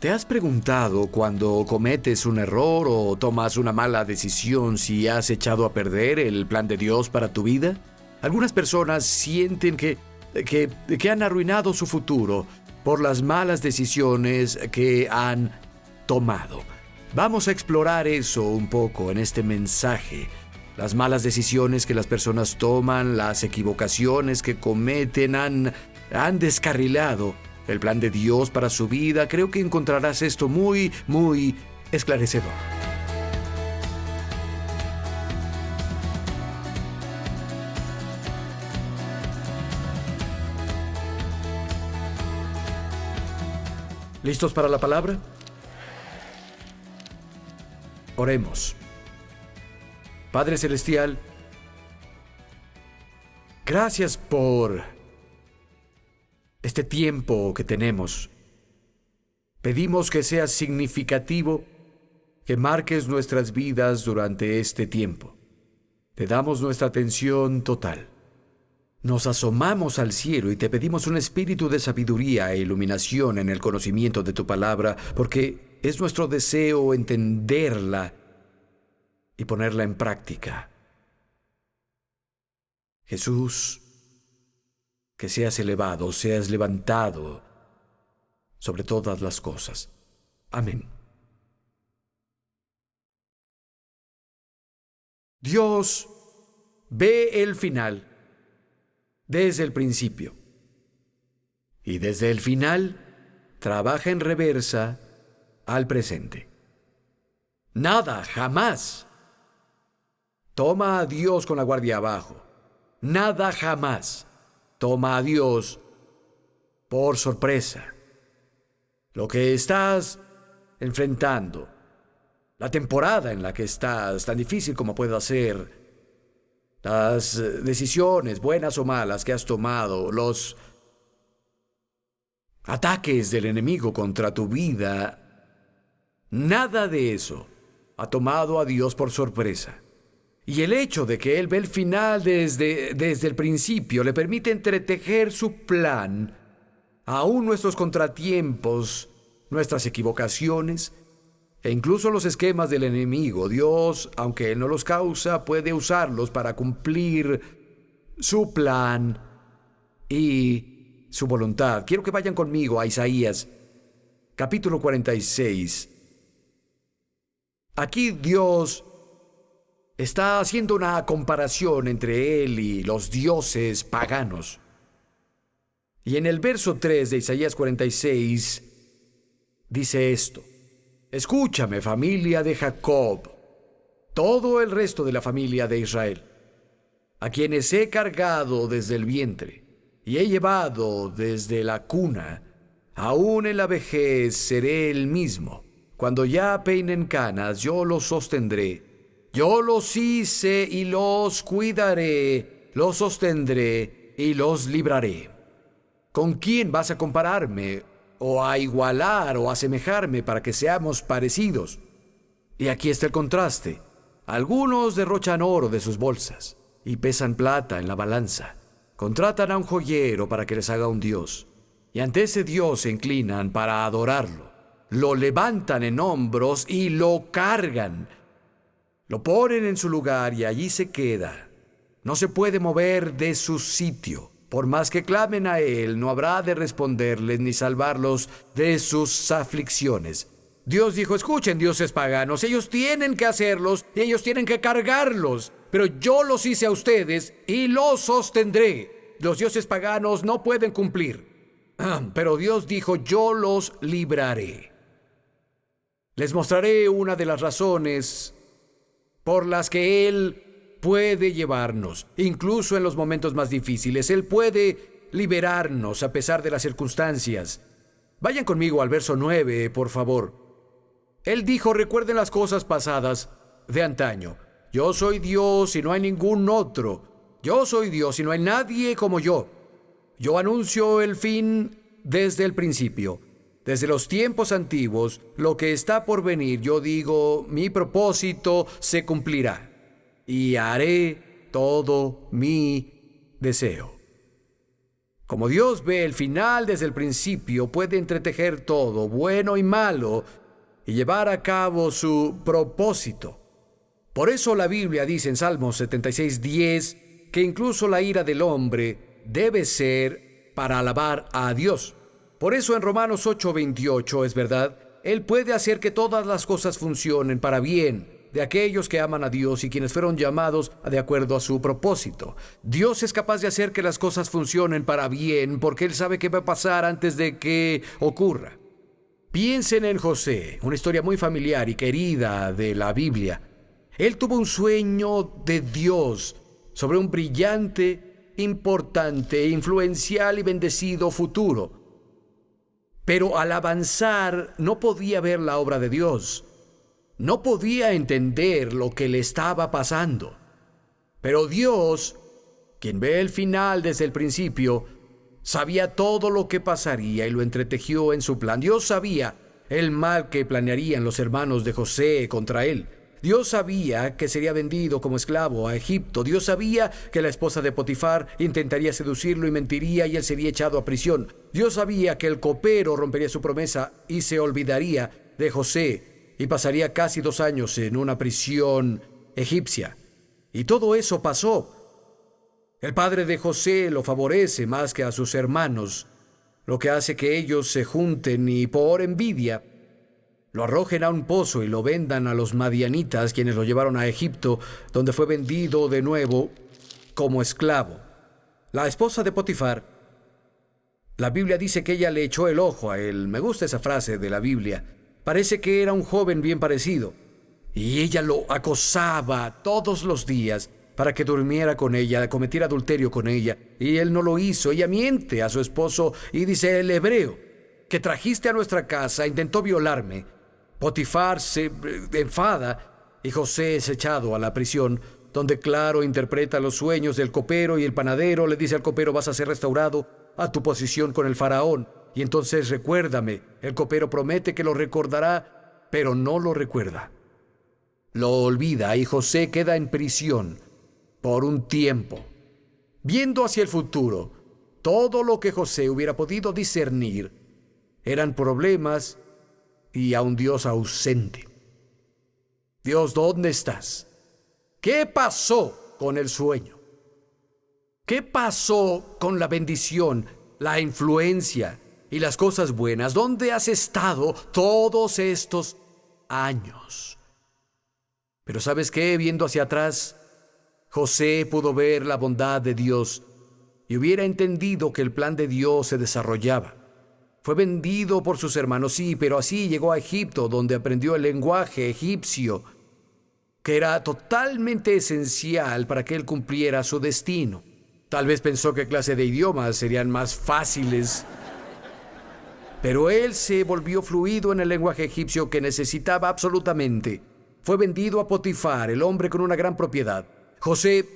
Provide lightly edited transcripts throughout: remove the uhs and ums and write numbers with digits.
¿Te has preguntado cuando cometes un error o tomas una mala decisión si has echado a perder el plan de Dios para tu vida? Algunas personas sienten que han arruinado su futuro por las malas decisiones que han tomado. Vamos a explorar eso un poco en este mensaje. Las malas decisiones que las personas toman, las equivocaciones que cometen han descarrilado el plan de Dios para su vida. Creo que encontrarás esto muy, muy esclarecedor. ¿Listos para la palabra? Oremos. Padre Celestial, gracias por este tiempo que tenemos. Pedimos que sea significativo, que marques nuestras vidas durante este tiempo. Te damos nuestra atención total. Nos asomamos al cielo y te pedimos un espíritu de sabiduría e iluminación en el conocimiento de tu palabra, porque es nuestro deseo entenderla y ponerla en práctica. Jesús, que seas elevado, seas levantado sobre todas las cosas. Amén. Dios ve el final desde el principio y desde el final trabaja en reversa al presente. Nada, jamás, toma a Dios con la guardia abajo. Nada jamás toma a Dios por sorpresa. Lo que estás enfrentando, la temporada en la que estás, tan difícil como pueda ser, las decisiones, buenas o malas, que has tomado, los ataques del enemigo contra tu vida, nada de eso ha tomado a Dios por sorpresa. Y el hecho de que Él ve el final desde el principio le permite entretejer su plan, aún nuestros contratiempos, nuestras equivocaciones e incluso los esquemas del enemigo. Dios, aunque Él no los causa, puede usarlos para cumplir su plan y su voluntad. Quiero que vayan conmigo a Isaías, capítulo 46. Aquí Dios está haciendo una comparación entre Él y los dioses paganos. Y en el verso 3 de Isaías 46 dice esto: Escúchame, familia de Jacob, todo el resto de la familia de Israel, a quienes he cargado desde el vientre y he llevado desde la cuna. Aún en la vejez seré el mismo. Cuando ya peinen canas, yo los sostendré. Yo los hice y los cuidaré, los sostendré y los libraré. ¿Con quién vas a compararme, o a igualar, o a asemejarme para que seamos parecidos? Y aquí está el contraste. Algunos derrochan oro de sus bolsas y pesan plata en la balanza. Contratan a un joyero para que les haga un dios, y ante ese dios se inclinan para adorarlo. Lo levantan en hombros y lo cargan. Lo ponen en su lugar y allí se queda. No se puede mover de su sitio. Por más que clamen a Él, no habrá de responderles ni salvarlos de sus aflicciones. Dios dijo: escuchen, dioses paganos, ellos tienen que hacerlos y ellos tienen que cargarlos, pero yo los hice a ustedes y los sostendré. Los dioses paganos no pueden cumplir, pero Dios dijo: yo los libraré. Les mostraré una de las razones por las que Él puede llevarnos, incluso en los momentos más difíciles. Él puede liberarnos a pesar de las circunstancias. Vayan conmigo al verso 9, por favor. Él dijo: recuerden las cosas pasadas de antaño. Yo soy Dios y no hay ningún otro. Yo soy Dios y no hay nadie como yo. Yo anuncio el fin desde el principio. Desde los tiempos antiguos, lo que está por venir, yo digo: mi propósito se cumplirá y haré todo mi deseo. Como Dios ve el final desde el principio, puede entretejer todo, bueno y malo, y llevar a cabo su propósito. Por eso la Biblia dice en Salmos 76:10 que incluso la ira del hombre debe ser para alabar a Dios. Por eso en Romanos 8:28 es verdad, Él puede hacer que todas las cosas funcionen para bien de aquellos que aman a Dios y quienes fueron llamados de acuerdo a su propósito. Dios es capaz de hacer que las cosas funcionen para bien porque Él sabe qué va a pasar antes de que ocurra. Piensen en José, una historia muy familiar y querida de la Biblia. Él tuvo un sueño de Dios sobre un brillante, importante, influencial y bendecido futuro. Pero al avanzar no podía ver la obra de Dios. No podía entender lo que le estaba pasando. Pero Dios, quien ve el final desde el principio, sabía todo lo que pasaría y lo entretejió en su plan. Dios sabía el mal que planearían los hermanos de José contra él. Dios sabía que sería vendido como esclavo a Egipto. Dios sabía que la esposa de Potifar intentaría seducirlo y mentiría y él sería echado a prisión. Dios sabía que el copero rompería su promesa y se olvidaría de José y pasaría casi 2 años en una prisión egipcia. Y todo eso pasó. El padre de José lo favorece más que a sus hermanos, lo que hace que ellos se junten y por envidia lo arrojen a un pozo y lo vendan a los madianitas, quienes lo llevaron a Egipto, donde fue vendido de nuevo como esclavo. La esposa de Potifar, la Biblia dice que ella le echó el ojo a él. Me gusta esa frase de la Biblia. Parece que era un joven bien parecido. Y ella lo acosaba todos los días para que durmiera con ella, cometiera adulterio con ella. Y él no lo hizo. Ella miente a su esposo y dice: el hebreo que trajiste a nuestra casa intentó violarme. Potifar se enfada y José es echado a la prisión, donde claro interpreta los sueños del copero, y el panadero le dice al copero: vas a ser restaurado a tu posición con el faraón, y entonces recuérdame. El copero promete que lo recordará, pero no lo recuerda. Lo olvida y José queda en prisión por un tiempo. Viendo hacia el futuro, todo lo que José hubiera podido discernir eran problemas y a un Dios ausente. Dios, ¿dónde estás? ¿Qué pasó con el sueño? ¿Qué pasó con la bendición, la influencia y las cosas buenas? ¿Dónde has estado todos estos años? Pero ¿sabes qué? Viendo hacia atrás, José pudo ver la bondad de Dios y hubiera entendido que el plan de Dios se desarrollaba. Fue vendido por sus hermanos, sí, pero así llegó a Egipto, donde aprendió el lenguaje egipcio, que era totalmente esencial para que él cumpliera su destino. Tal vez pensó qué clase de idiomas serían más fáciles, pero él se volvió fluido en el lenguaje egipcio que necesitaba absolutamente. Fue vendido a Potifar, el hombre con una gran propiedad. José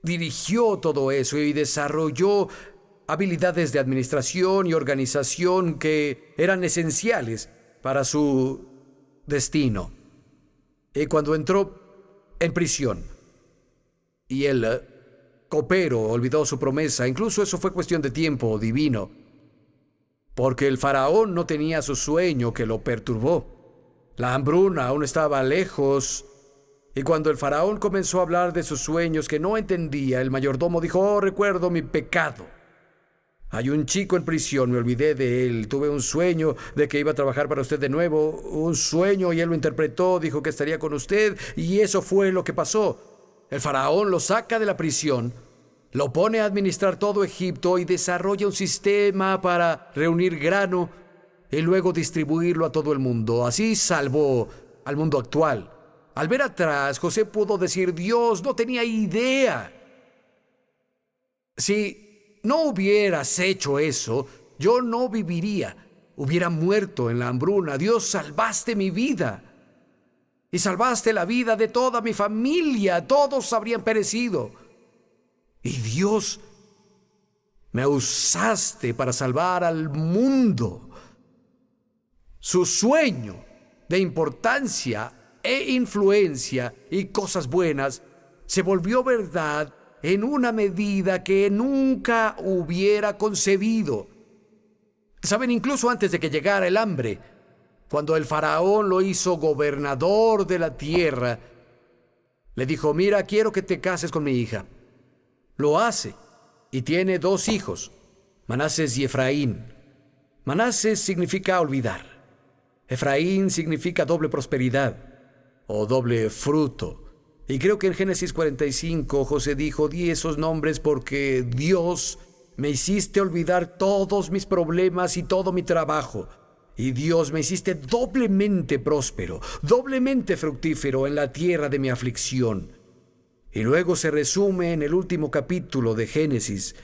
dirigió todo eso y desarrolló habilidades de administración y organización que eran esenciales para su destino. Y cuando entró en prisión y el copero olvidó su promesa, incluso eso fue cuestión de tiempo divino, porque el faraón no tenía su sueño que lo perturbó. La hambruna aún estaba lejos, y cuando el faraón comenzó a hablar de sus sueños que no entendía, el mayordomo dijo: oh, recuerdo mi pecado. Hay un chico en prisión, me olvidé de él. Tuve un sueño de que iba a trabajar para usted de nuevo. Un sueño, y él lo interpretó, dijo que estaría con usted, y eso fue lo que pasó. El faraón lo saca de la prisión, lo pone a administrar todo Egipto y desarrolla un sistema para reunir grano y luego distribuirlo a todo el mundo. Así salvó al mundo actual. Al ver atrás, José pudo decir: Dios, no tenía idea. Si no hubieras hecho eso, yo no viviría. Hubiera muerto en la hambruna. Dios, salvaste mi vida. Y salvaste la vida de toda mi familia. Todos habrían perecido. Y Dios, me usaste para salvar al mundo. Su sueño de importancia e influencia y cosas buenas se volvió verdad en una medida que nunca hubiera concebido. Saben, incluso antes de que llegara el hambre, cuando el faraón lo hizo gobernador de la tierra, le dijo: mira, quiero que te cases con mi hija. Lo hace y tiene 2 hijos, Manasés y Efraín. Manasés significa olvidar. Efraín significa doble prosperidad o doble fruto. Y creo que en Génesis 45 José dijo: di esos nombres porque Dios me hiciste olvidar todos mis problemas y todo mi trabajo. Y Dios me hiciste doblemente próspero, doblemente fructífero en la tierra de mi aflicción. Y luego se resume en el último capítulo de Génesis.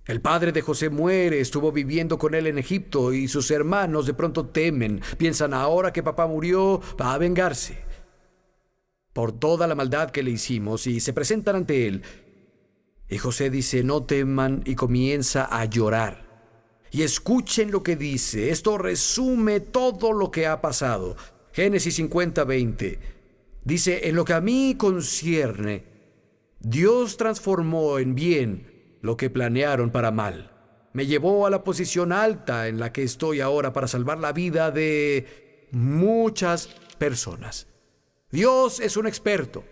El padre de José muere, estuvo viviendo con él en Egipto y sus hermanos de pronto temen. Piensan: ahora que papá murió, va a vengarse por toda la maldad que le hicimos, y se presentan ante él. Y José dice: no teman, y comienza a llorar. Y escuchen lo que dice. Esto resume todo lo que ha pasado. Génesis 50:20. Dice: en lo que a mí concierne, Dios transformó en bien lo que planearon para mal. Me llevó a la posición alta en la que estoy ahora para salvar la vida de muchas personas. Dios es un experto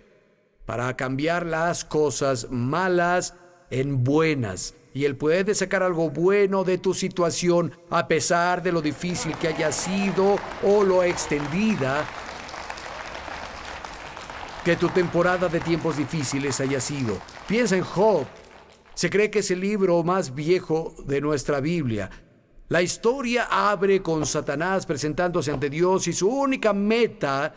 para cambiar las cosas malas en buenas. Y Él puede sacar algo bueno de tu situación, a pesar de lo difícil que haya sido o lo extendida que tu temporada de tiempos difíciles haya sido. Piensa en Job. Se cree que es el libro más viejo de nuestra Biblia. La historia abre con Satanás presentándose ante Dios, y su única meta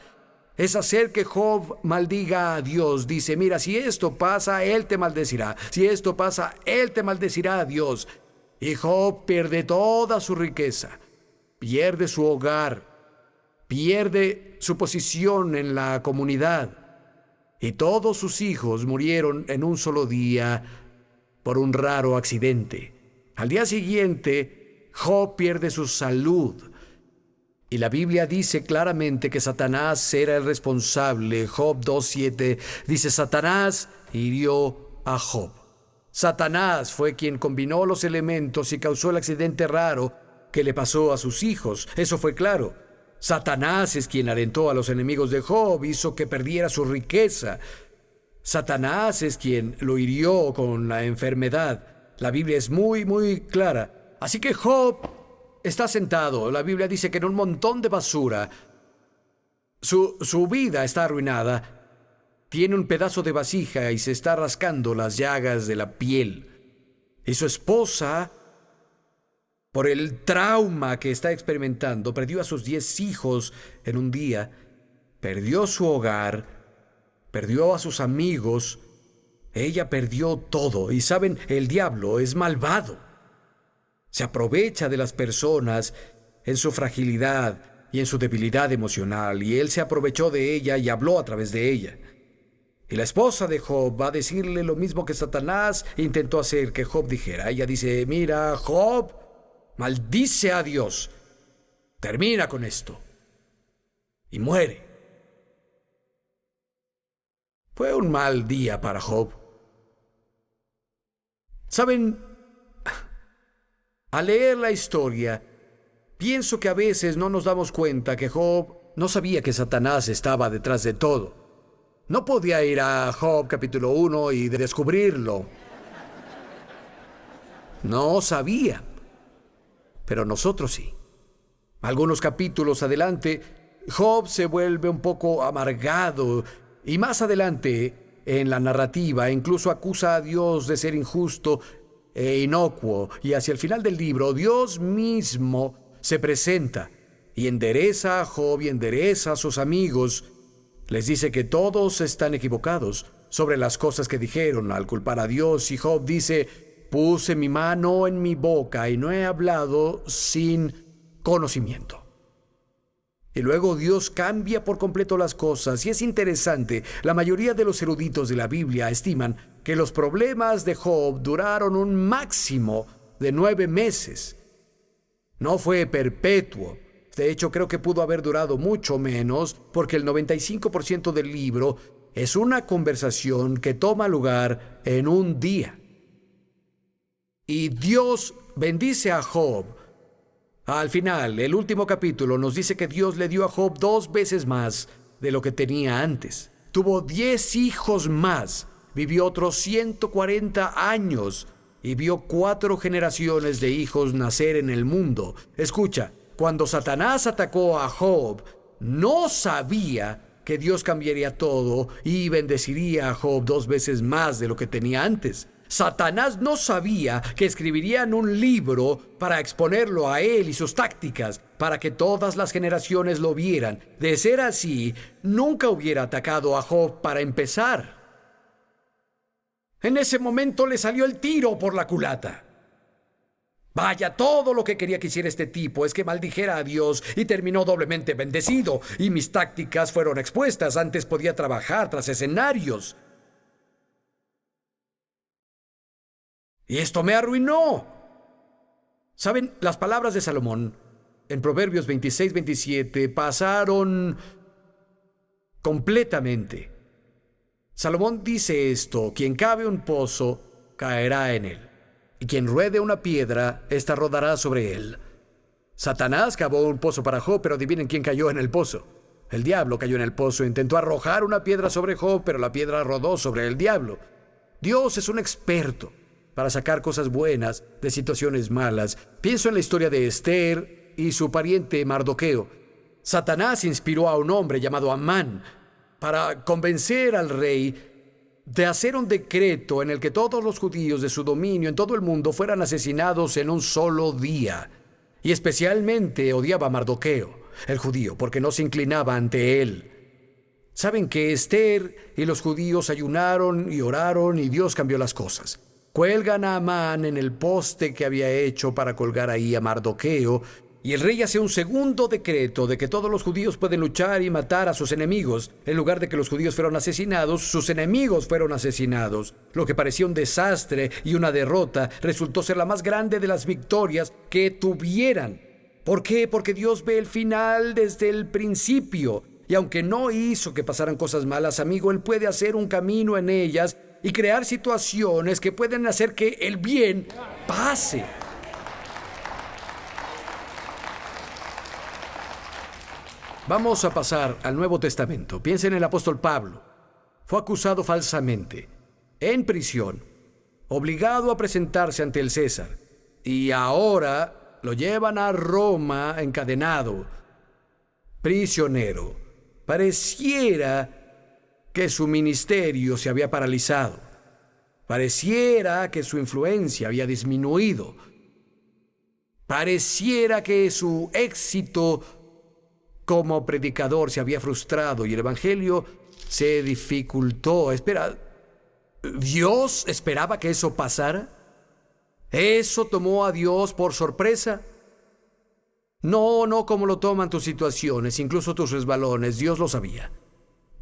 es hacer que Job maldiga a Dios. Dice: mira, si esto pasa, Él te maldecirá. Si esto pasa, Él te maldecirá a Dios. Y Job pierde toda su riqueza, pierde su hogar, pierde su posición en la comunidad. Y todos sus hijos murieron en un solo día por un raro accidente. Al día siguiente, Job pierde su salud. Y la Biblia dice claramente que Satanás era el responsable. Job 2:7 dice: Satanás hirió a Job. Satanás fue quien combinó los elementos y causó el accidente raro que le pasó a sus hijos. Eso fue claro. Satanás es quien alentó a los enemigos de Job, hizo que perdiera su riqueza. Satanás es quien lo hirió con la enfermedad. La Biblia es muy clara. Así que Job está sentado. La Biblia dice que en un montón de basura. Su vida está arruinada. Tiene un pedazo de vasija y se está rascando las llagas de la piel. Y su esposa, por el trauma que está experimentando, perdió a sus 10 hijos en un día. Perdió su hogar. Perdió a sus amigos. Ella perdió todo. Y saben, el diablo es malvado. Se aprovecha de las personas en su fragilidad y en su debilidad emocional, y él se aprovechó de ella y habló a través de ella. Y la esposa de Job va a decirle lo mismo que Satanás intentó hacer que Job dijera. Ella dice: mira, Job, maldice a Dios, termina con esto. Y muere. Fue un mal día para Job. ¿Saben? Al leer la historia, pienso que a veces no nos damos cuenta que Job no sabía que Satanás estaba detrás de todo. No podía ir a Job capítulo 1 y descubrirlo. No sabía. Pero nosotros sí. Algunos capítulos adelante, Job se vuelve un poco amargado, y más adelante en la narrativa incluso acusa a Dios de ser injusto e inocuo, y hacia el final del libro Dios mismo se presenta y endereza a Job y endereza a sus amigos. Les dice que todos están equivocados sobre las cosas que dijeron al culpar a Dios, y Job dice: puse mi mano en mi boca y no he hablado sin conocimiento. Y luego Dios cambia por completo las cosas, y es interesante, la mayoría de los eruditos de la Biblia estiman que los problemas de Job duraron un máximo de 9 meses. No fue perpetuo. De hecho, creo que pudo haber durado mucho menos, porque el 95% del libro es una conversación que toma lugar en un día. Y Dios bendice a Job. Al final, el último capítulo nos dice que Dios le dio a Job 2 veces más de lo que tenía antes. Tuvo 10 hijos más, vivió otros 140 años y vio 4 generaciones de hijos nacer en el mundo. Escucha, cuando Satanás atacó a Job, no sabía que Dios cambiaría todo y bendeciría a Job 2 veces más de lo que tenía antes. Satanás no sabía que escribirían un libro para exponerlo a él y sus tácticas, para que todas las generaciones lo vieran. De ser así, nunca hubiera atacado a Job para empezar. En ese momento le salió el tiro por la culata. Vaya, todo lo que quería que hiciera este tipo es que maldijera a Dios y terminó doblemente bendecido. Y mis tácticas fueron expuestas. Antes podía trabajar tras escenarios. Y esto me arruinó. ¿Saben? Las palabras de Salomón en Proverbios 26-27 pasaron completamente. Salomón dice esto: quien cave un pozo, caerá en él. Y quien ruede una piedra, ésta rodará sobre él. Satanás cavó un pozo para Job, pero adivinen quién cayó en el pozo. El diablo cayó en el pozo. Intentó arrojar una piedra sobre Job, pero la piedra rodó sobre el diablo. Dios es un experto para sacar cosas buenas de situaciones malas. Pienso en la historia de Esther y su pariente Mardoqueo. Satanás inspiró a un hombre llamado Amán para convencer al rey de hacer un decreto en el que todos los judíos de su dominio en todo el mundo fueran asesinados en un solo día. Y especialmente odiaba a Mardoqueo, el judío, porque no se inclinaba ante él. Saben que Esther y los judíos ayunaron y oraron y Dios cambió las cosas. Cuelgan a Amán en el poste que había hecho para colgar ahí a Mardoqueo, y el rey hace un segundo decreto de que todos los judíos pueden luchar y matar a sus enemigos. En lugar de que los judíos fueran asesinados, sus enemigos fueron asesinados. Lo que parecía un desastre y una derrota resultó ser la más grande de las victorias que tuvieran. ¿Por qué? Porque Dios ve el final desde el principio. Y aunque no hizo que pasaran cosas malas, amigo, Él puede hacer un camino en ellas y crear situaciones que pueden hacer que el bien pase. Vamos a pasar al Nuevo Testamento. Piensen en el apóstol Pablo. Fue acusado falsamente, en prisión, obligado a presentarse ante el César. Y ahora lo llevan a Roma encadenado, prisionero. Pareciera que su ministerio se había paralizado. Pareciera que su influencia había disminuido. Pareciera que su éxito como predicador se había frustrado y el evangelio se dificultó. Espera, ¿Dios esperaba que eso pasara? ¿Eso tomó a Dios por sorpresa? No como lo toman tus situaciones, incluso tus resbalones. Dios lo sabía.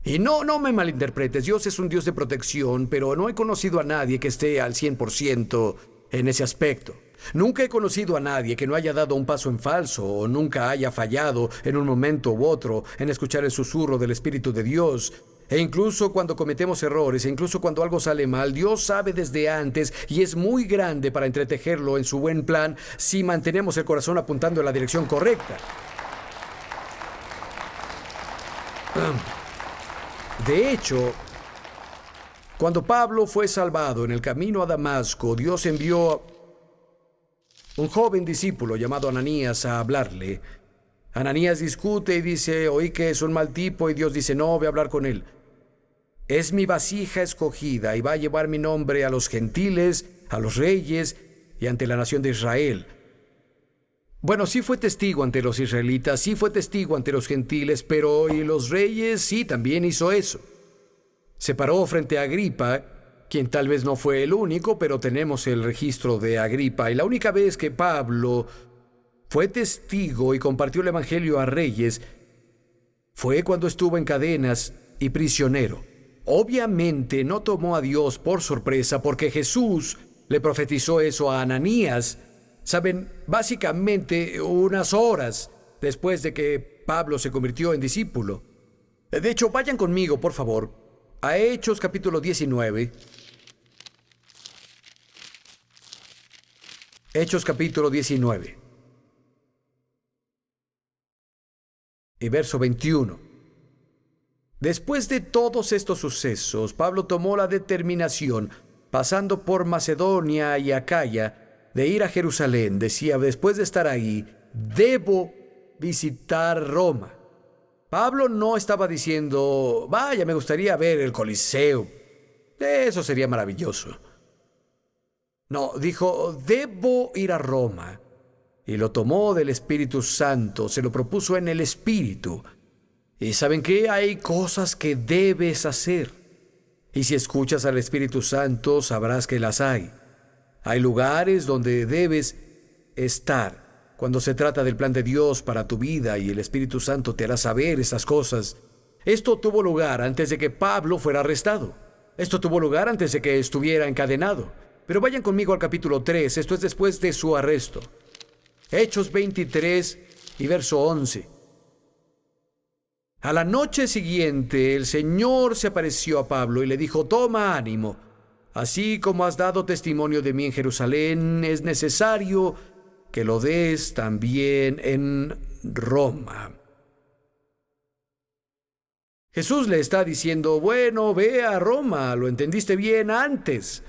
Y no me malinterpretes, Dios es un Dios de protección, pero no he conocido a nadie que esté al 100% en ese aspecto. Nunca he conocido a nadie que no haya dado un paso en falso o nunca haya fallado en un momento u otro en escuchar el susurro del Espíritu de Dios. E incluso cuando cometemos errores, e incluso cuando algo sale mal, Dios sabe desde antes y es muy grande para entretejerlo en su buen plan si mantenemos el corazón apuntando en la dirección correcta. De hecho, cuando Pablo fue salvado en el camino a Damasco, Dios envió un joven discípulo llamado Ananías a hablarle. Ananías discute y dice: oí que es un mal tipo, y Dios dice: no, ve a hablar con él. Es mi vasija escogida y va a llevar mi nombre a los gentiles, a los reyes y ante la nación de Israel. Bueno, sí fue testigo ante los israelitas, sí fue testigo ante los gentiles, pero ¿y los reyes? Sí, también hizo eso. Se paró frente a Agripa, quien tal vez no fue el único, pero tenemos el registro de Agripa. Y la única vez que Pablo fue testigo y compartió el evangelio a reyes fue cuando estuvo en cadenas y prisionero. Obviamente no tomó a Dios por sorpresa, porque Jesús le profetizó eso a Ananías. Saben, básicamente unas horas después de que Pablo se convirtió en discípulo. De hecho, vayan conmigo, por favor, a Hechos capítulo 19. Hechos capítulo 19. Y verso 21. Después de todos estos sucesos, Pablo tomó la determinación, pasando por Macedonia y Acaya, de ir a Jerusalén. Decía, después de estar ahí, debo visitar Roma. Pablo no estaba diciendo, vaya, me gustaría ver el Coliseo. Eso sería maravilloso. No, dijo, debo ir a Roma. Y lo tomó del Espíritu Santo, se lo propuso en el Espíritu. Y ¿saben qué? Hay cosas que debes hacer. Y si escuchas al Espíritu Santo, sabrás que las hay. Hay lugares donde debes estar cuando se trata del plan de Dios para tu vida, y el Espíritu Santo te hará saber esas cosas. Esto tuvo lugar antes de que Pablo fuera arrestado. Esto tuvo lugar antes de que estuviera encadenado. Pero vayan conmigo al capítulo 3, esto es después de su arresto. Hechos 23 y verso 11. A la noche siguiente el Señor se apareció a Pablo y le dijo, toma ánimo, así como has dado testimonio de mí en Jerusalén, es necesario que lo des también en Roma. Jesús le está diciendo, bueno, ve a Roma, lo entendiste bien antes.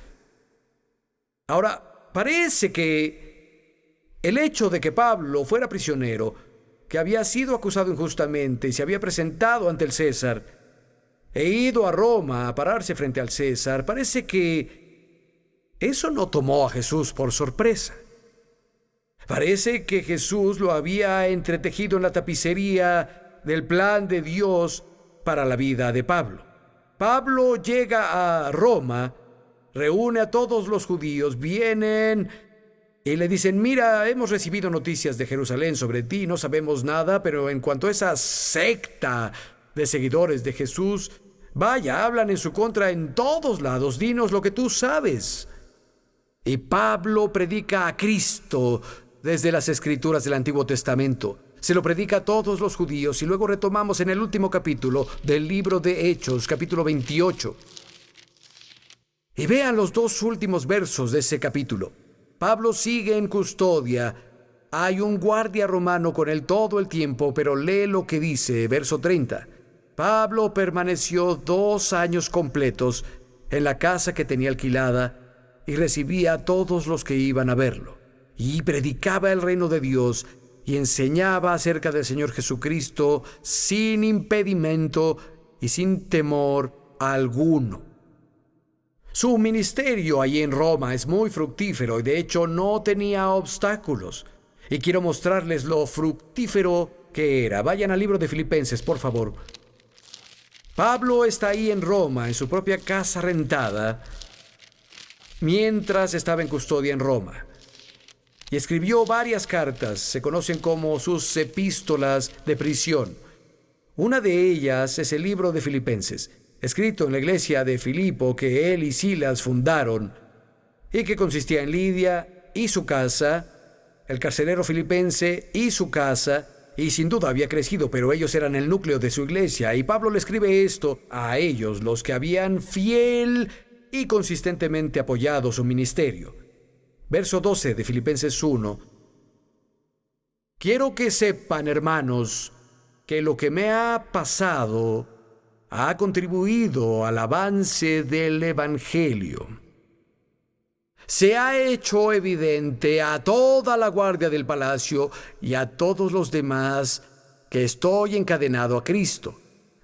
Ahora, parece que el hecho de que Pablo fuera prisionero, que había sido acusado injustamente y se había presentado ante el César, e ido a Roma a pararse frente al César, parece que eso no tomó a Jesús por sorpresa. Parece que Jesús lo había entretejido en la tapicería del plan de Dios para la vida de Pablo. Pablo llega a Roma, reúne a todos los judíos, vienen y le dicen, mira, hemos recibido noticias de Jerusalén sobre ti, no sabemos nada, pero en cuanto a esa secta de seguidores de Jesús, vaya, hablan en su contra en todos lados, dinos lo que tú sabes. Y Pablo predica a Cristo desde las Escrituras del Antiguo Testamento. Se lo predica a todos los judíos y luego retomamos en el último capítulo del libro de Hechos, capítulo 28. Y vean los dos últimos versos de ese capítulo. Pablo sigue en custodia. Hay un guardia romano con él todo el tiempo, pero lee lo que dice, verso 30. Pablo permaneció 2 años completos en la casa que tenía alquilada y recibía a todos los que iban a verlo. Y predicaba el reino de Dios y enseñaba acerca del Señor Jesucristo sin impedimento y sin temor alguno. Su ministerio allí en Roma es muy fructífero y de hecho no tenía obstáculos. Y quiero mostrarles lo fructífero que era. Vayan al libro de Filipenses, por favor. Pablo está ahí en Roma, en su propia casa rentada, mientras estaba en custodia en Roma. Y escribió varias cartas, se conocen como sus epístolas de prisión. Una de ellas es el libro de Filipenses, escrito en la iglesia de Filipo que él y Silas fundaron, y que consistía en Lidia y su casa, el carcelero filipense y su casa, y sin duda había crecido, pero ellos eran el núcleo de su iglesia, y Pablo le escribe esto a ellos, los que habían fiel y consistentemente apoyado su ministerio. Verso 12 de Filipenses 1. Quiero que sepan, hermanos, que lo que me ha pasado ha contribuido al avance del Evangelio. Se ha hecho evidente a toda la guardia del palacio y a todos los demás que estoy encadenado a Cristo.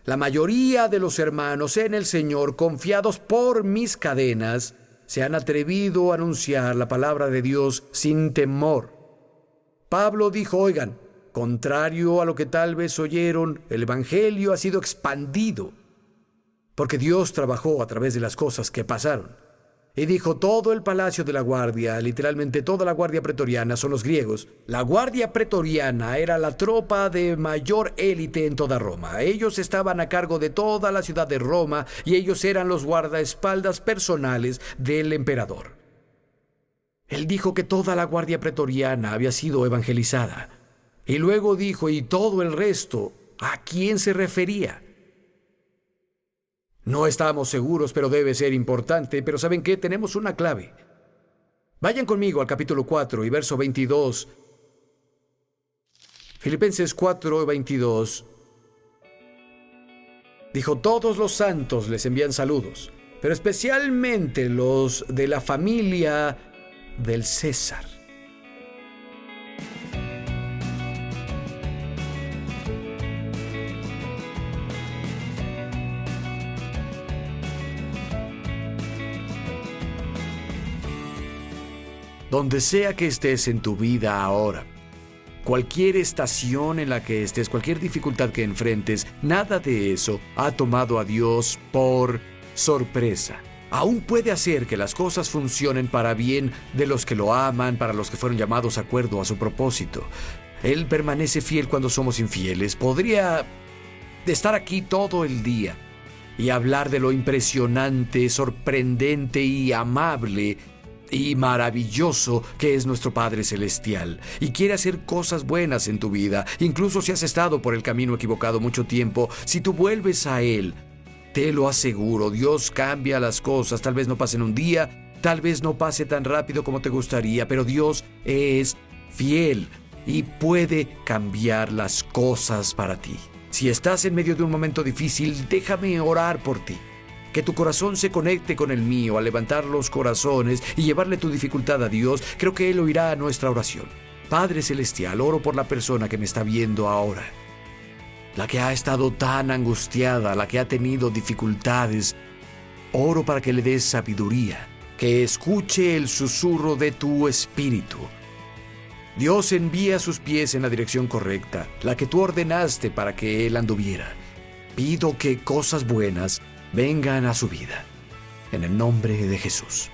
La mayoría de los hermanos en el Señor, confiados por mis cadenas, se han atrevido a anunciar la palabra de Dios sin temor. Pablo dijo, oigan, contrario a lo que tal vez oyeron, el Evangelio ha sido expandido, porque Dios trabajó a través de las cosas que pasaron. Y dijo, todo el palacio de la guardia, literalmente toda la guardia pretoriana, son los griegos. La guardia pretoriana era la tropa de mayor élite en toda Roma. Ellos estaban a cargo de toda la ciudad de Roma y ellos eran los guardaespaldas personales del emperador. Él dijo que toda la guardia pretoriana había sido evangelizada. Y luego dijo, ¿y todo el resto? ¿A quién se refería? No estamos seguros, pero debe ser importante. Pero ¿saben qué? Tenemos una clave. Vayan conmigo al capítulo 4 y verso 22. Filipenses 4, 22. Dijo, todos los santos les envían saludos, pero especialmente los de la familia del César. Donde sea que estés en tu vida ahora, cualquier estación en la que estés, cualquier dificultad que enfrentes, nada de eso ha tomado a Dios por sorpresa. Aún puede hacer que las cosas funcionen para bien de los que lo aman, para los que fueron llamados de acuerdo a su propósito. Él permanece fiel cuando somos infieles. Podría estar aquí todo el día y hablar de lo impresionante, sorprendente y amable y maravilloso que es nuestro Padre Celestial, y quiere hacer cosas buenas en tu vida. Incluso si has estado por el camino equivocado mucho tiempo, si tú vuelves a Él, te lo aseguro, Dios cambia las cosas. Tal vez no pase en un día, tal vez no pase tan rápido como te gustaría, pero Dios es fiel y puede cambiar las cosas para ti. Si estás en medio de un momento difícil, déjame orar por ti. Que tu corazón se conecte con el mío al levantar los corazones y llevarle tu dificultad a Dios. Creo que Él oirá a nuestra oración. Padre Celestial, oro por la persona que me está viendo ahora, la que ha estado tan angustiada, la que ha tenido dificultades. Oro para que le des sabiduría, que escuche el susurro de tu espíritu. Dios envía sus pies en la dirección correcta, la que tú ordenaste para que Él anduviera. Pido que cosas buenas vengan a su vida, en el nombre de Jesús.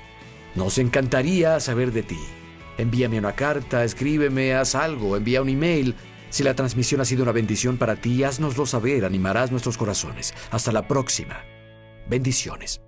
Nos encantaría saber de ti. Envíame una carta, escríbeme, haz algo, envía un email. Si la transmisión ha sido una bendición para ti, háznoslo saber, animarás nuestros corazones. Hasta la próxima. Bendiciones.